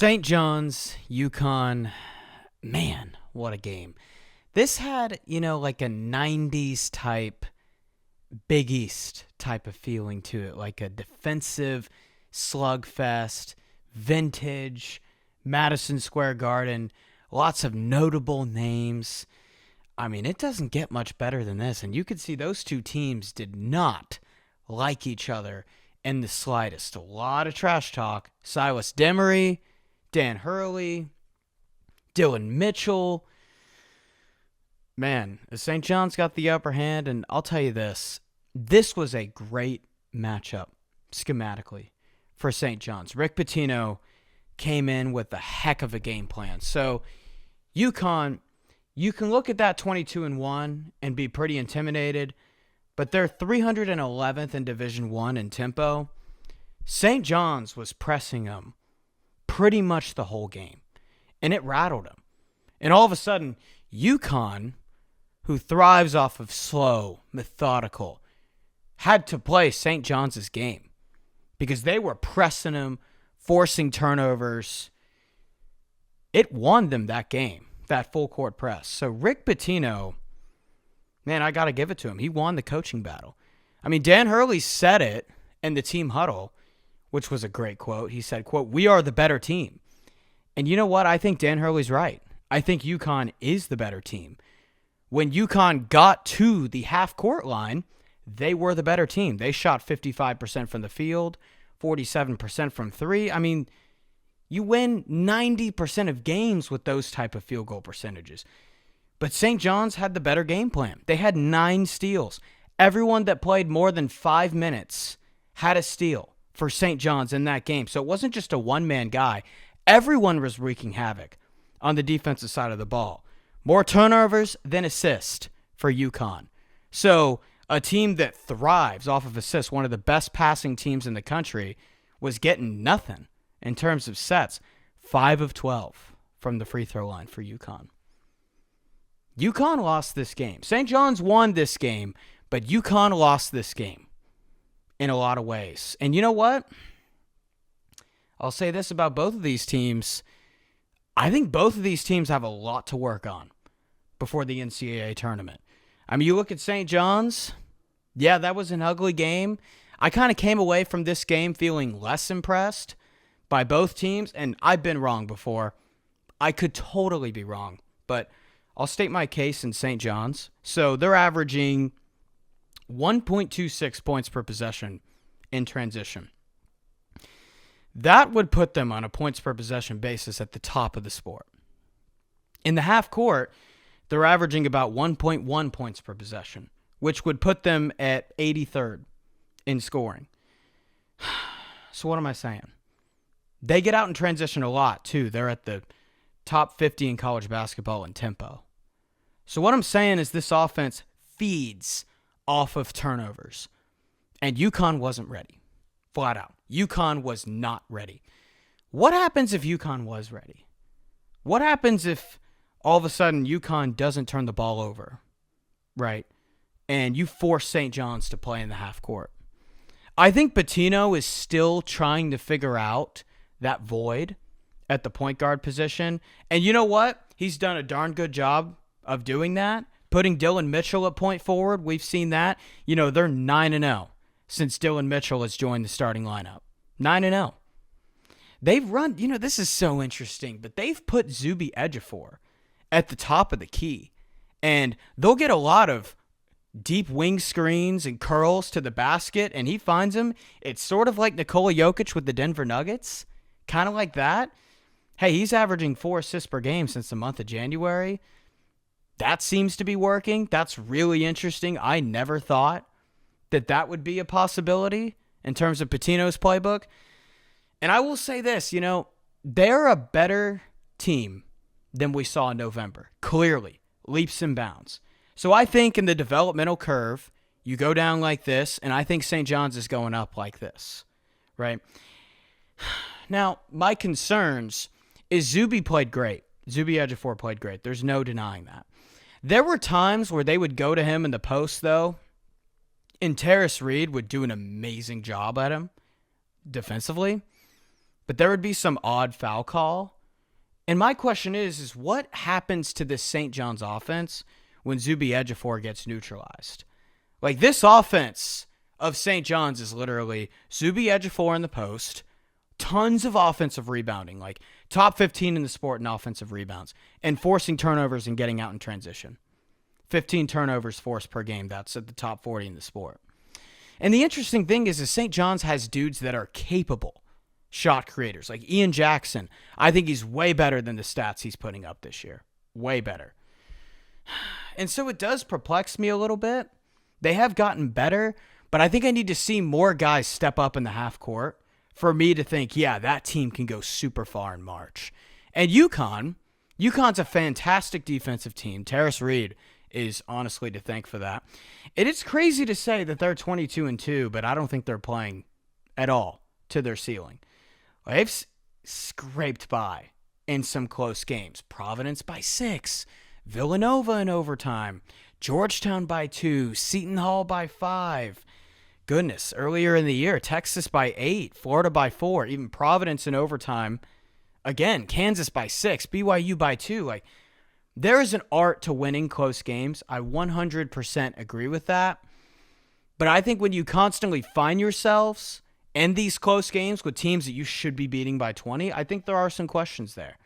St. John's, UConn, man, what a game. This had, like a 90s type, Big East type of feeling to it, like a defensive slugfest, vintage, Madison Square Garden, lots of notable names. I mean, it doesn't get much better than this, and you could see those two teams did not like each other in the slightest. A lot of trash talk. Silas Demery, Dan Hurley, Dylan Mitchell. Man, St. John's got the upper hand, and I'll tell you this. This was a great matchup, schematically, for St. John's. Rick Pitino came in with a heck of a game plan. So, UConn, you can look at that 22-1 and be pretty intimidated, but they're 311th in Division I in tempo. St. John's was pressing them pretty much the whole game, and it rattled them. And all of a sudden, UConn, who thrives off of slow, methodical, had to play St. John's game because they were pressing them, forcing turnovers. It won them that game, that full court press. So Rick Pitino, man, I got to give it to him. He won the coaching battle. I mean, Dan Hurley said it in the team huddle, which was a great quote. He said, quote, "We are the better team." And you know what? I think Dan Hurley's right. I think UConn is the better team. When UConn got to the half-court line, they were the better team. They shot 55% from the field, 47% from three. I mean, you win 90% of games with those type of field goal percentages. But St. John's had the better game plan. They had 9 steals. Everyone that played more than 5 minutes had a steal for St. John's in that game. So it wasn't just a one-man guy. Everyone was wreaking havoc on the defensive side of the ball. More turnovers than assists for UConn. So a team that thrives off of assists, one of the best passing teams in the country, was getting nothing in terms of sets. 5 of 12 from the free throw line for UConn. UConn lost this game. St. John's won this game, but UConn lost this game in a lot of ways. And you know what? I'll say this about both of these teams. I think both of these teams have a lot to work on before the NCAA tournament. I mean, you look at St. John's. Yeah, that was an ugly game. I kind of came away from this game feeling less impressed by both teams, and I've been wrong before. I could totally be wrong, but I'll state my case in St. John's. So they're averaging 1.26 points per possession in transition. That would put them on a points per possession basis at the top of the sport. In the half court, they're averaging about 1.1 points per possession, which would put them at 83rd in scoring. So what am I saying? They get out in transition a lot, too. They're at the top 50 in college basketball in tempo. So what I'm saying is this offense feeds off of turnovers. And UConn wasn't ready. Flat out. UConn was not ready. What happens if UConn was ready? What happens if all of a sudden UConn doesn't turn the ball over, right? And you force St. John's to play in the half court. I think Pitino is still trying to figure out that void at the point guard position. And you know what? He's done a darn good job of doing that. Putting Dylan Mitchell at point forward, we've seen that. You know, they're 9-0 since Dylan Mitchell has joined the starting lineup. 9-0. They've run, this is so interesting, but they've put Zuby Ejiofor at the top of the key. And they'll get a lot of deep wing screens and curls to the basket, and he finds them. It's sort of like Nikola Jokic with the Denver Nuggets. Kind of like that. Hey, he's averaging 4 assists per game since the month of January. That seems to be working. That's really interesting. I never thought that would be a possibility in terms of Pitino's playbook. And I will say this, they're a better team than we saw in November. Clearly, leaps and bounds. So I think in the developmental curve, you go down like this, and I think St. John's is going up like this, right? Now, my concerns is Zuby played great. Zuby Ejiofor played great. There's no denying that. There were times where they would go to him in the post, though, and Terrace Reed would do an amazing job at him defensively. but there would be some odd foul call. And my question is what happens to this St. John's offense when Zuby Ejiofor gets neutralized? Like, this offense of St. John's is literally Zuby Ejiofor in the post, tons of offensive rebounding, like top 15 in the sport in offensive rebounds, and forcing turnovers and getting out in transition. 15 turnovers forced per game. That's at the top 40 in the sport. And the interesting thing is St. John's has dudes that are capable shot creators. Like Ian Jackson, I think he's way better than the stats he's putting up this year. Way better. And so it does perplex me a little bit. They have gotten better, but I think I need to see more guys step up in the half court for me to think, yeah, that team can go super far in March. And UConn's a fantastic defensive team. Terrace Reed is honestly to thank for that. It is crazy to say that they're 22-2, but I don't think they're playing at all to their ceiling. They've scraped by in some close games. Providence by 6, Villanova in overtime, Georgetown by 2, Seton Hall by 5. Goodness, earlier in the year, Texas by 8, Florida by 4, even Providence in overtime. Again, Kansas by 6, BYU by 2. Like, there is an art to winning close games. I 100% agree with that. But I think when you constantly find yourselves in these close games with teams that you should be beating by 20, I think there are some questions there.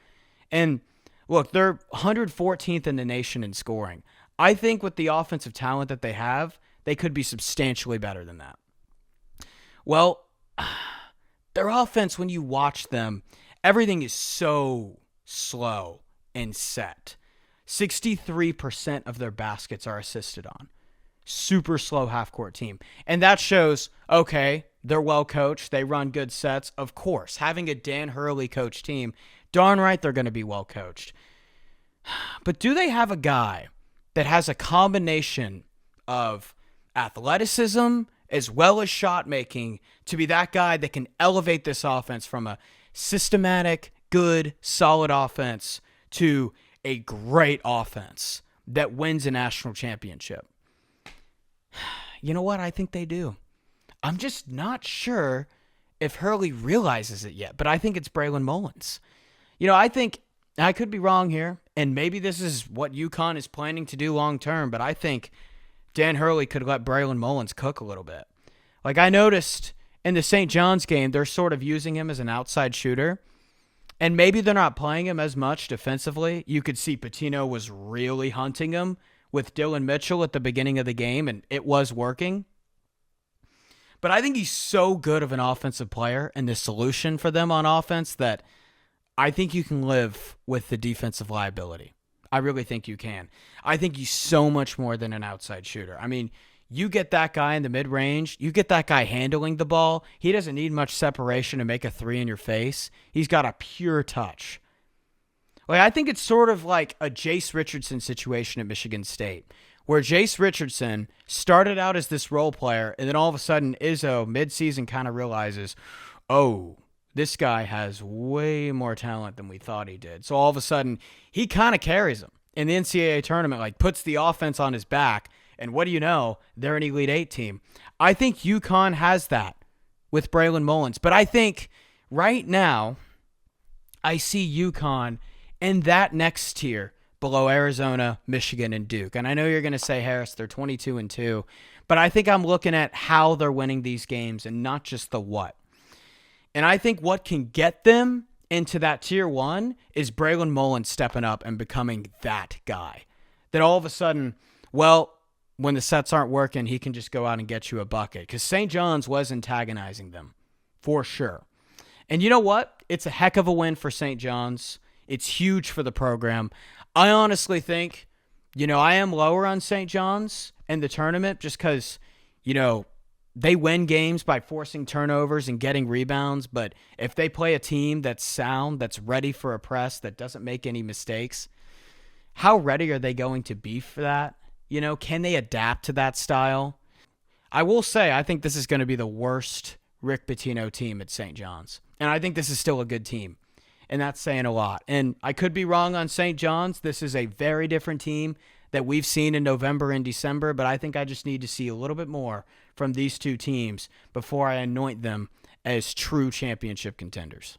And look, they're 114th in the nation in scoring. I think with the offensive talent that they have, they could be substantially better than that. Well, their offense, when you watch them, everything is so slow and set. 63% of their baskets are assisted on. Super slow half-court team. And that shows, okay, they're well coached. They run good sets. Of course, having a Dan Hurley coached team, darn right they're going to be well coached. But do they have a guy that has a combination of athleticism as well as shot making to be that guy that can elevate this offense from a systematic, good, solid offense to a great offense that wins a national championship? You know what? I think they do. I'm just not sure if Hurley realizes it yet, but I think it's Braylon Mullins. You know, I think, I could be wrong here, and maybe this is what UConn is planning to do long term, but I think Dan Hurley could let Braylon Mullins cook a little bit. Like, I noticed in the St. John's game, they're sort of using him as an outside shooter, and maybe they're not playing him as much defensively. You could see Pitino was really hunting him with Dylan Mitchell at the beginning of the game, and it was working. But I think he's so good of an offensive player and the solution for them on offense that I think you can live with the defensive liability. I really think you can. I think he's so much more than an outside shooter. I mean, you get that guy in the mid-range, you get that guy handling the ball, he doesn't need much separation to make a three in your face. He's got a pure touch. Like, I think it's sort of like a Jace Richardson situation at Michigan State, where Jace Richardson started out as this role player, and then all of a sudden Izzo midseason kind of realizes, oh, this guy has way more talent than we thought he did. So all of a sudden, he kind of carries him in the NCAA tournament, like puts the offense on his back, and what do you know? They're an Elite Eight team. I think UConn has that with Braylon Mullins, but I think right now I see UConn in that next tier below Arizona, Michigan, and Duke. And I know you're going to say, Harris, they're 22-2, but I think I'm looking at how they're winning these games and not just the what. And I think what can get them into that tier one is Braylon Mullins stepping up and becoming that guy. That all of a sudden, well, when the sets aren't working, he can just go out and get you a bucket. Because St. John's was antagonizing them, for sure. And you know what? It's a heck of a win for St. John's. It's huge for the program. I honestly think, I am lower on St. John's in the tournament just because, they win games by forcing turnovers and getting rebounds. But if they play a team that's sound, that's ready for a press, that doesn't make any mistakes, how ready are they going to be for that? Can they adapt to that style? I will say, I think this is going to be the worst Rick Pitino team at St. John's. And I think this is still a good team. And that's saying a lot. And I could be wrong on St. John's. This is a very different team that we've seen in November and December, but I think I just need to see a little bit more from these two teams before I anoint them as true championship contenders.